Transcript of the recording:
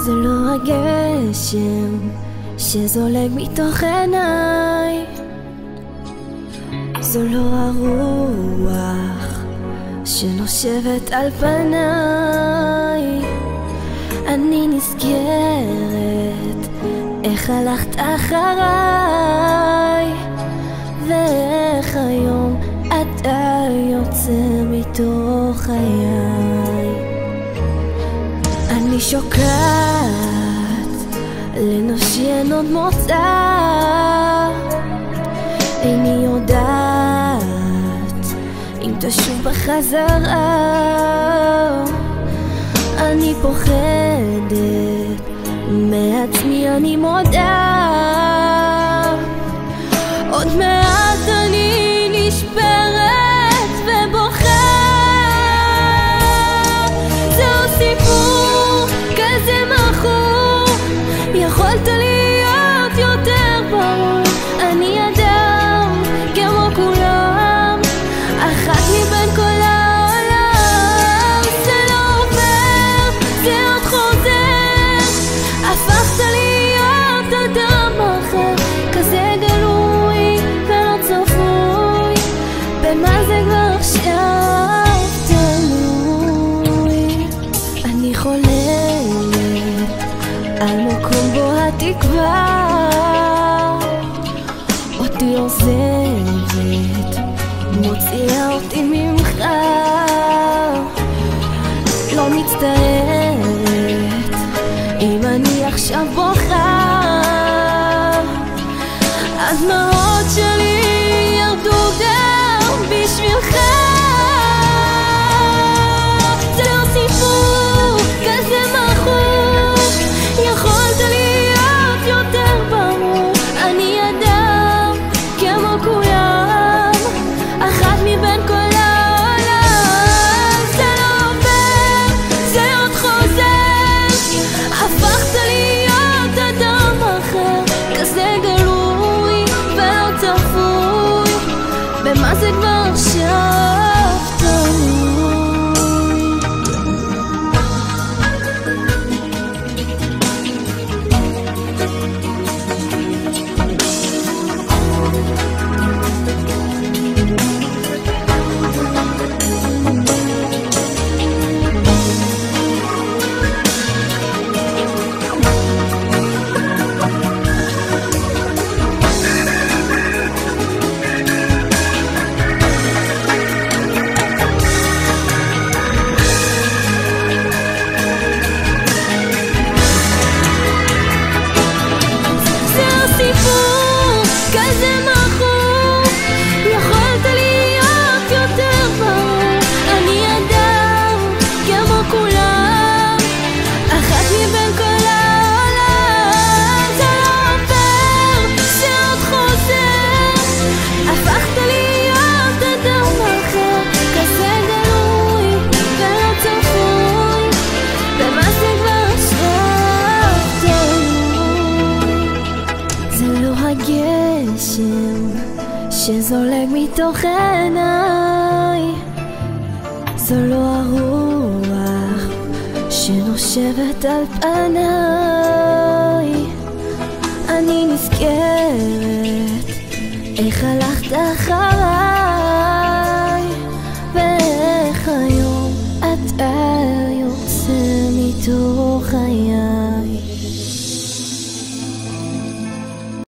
זה לא הגשם שזולג מתוך עיניי, זו לא הרוח שנושבת על פניי. אני נזכרת איך הלכת אחריי, ואיך היום אתה יוצא מתוך חיי. אני שוקעת לנשן עוד מוצא, איני יודעת אם תשוב בחזרה. אני פוחדת מעצמי, אני מודה, עוד מעט אני נשברת ובוכה. זהו סיפור כזה מכור, יכולת להיות יותר ברור. אני אדם כמו כולם, אחת מבין כל העולם. זה לא עובר, זה עוד חוזר, הפכת להיות אדם אחר, כזה גלוי ולא צפוי. במה זה כבר עכשיו תלוי? אני חולמת על מקום בו התקווה אותי עוזבת, מוציאה אותי ממך. לא מצטערת אם אני עכשיו בוכה, הדמעות שלי ירדו גם בשבילך. זה לא סיפור כזה מכור, יכולת להיות יותר ברור. אני אדם כמו כולם, אחת מבין כל העולם. זה לא עובר, זה עוד חוזר, הפכת להיות אדם אחר, כזה גלוי ולא צפוי. במה זה כבר עכשיו תלוי? הגשם שזולג מתוך עיניי, זו לא הרוח שנושבת על פניי. אני נזכרת איך הלכת אחריי, ואיך היום אתה יוצא מתוך חיי.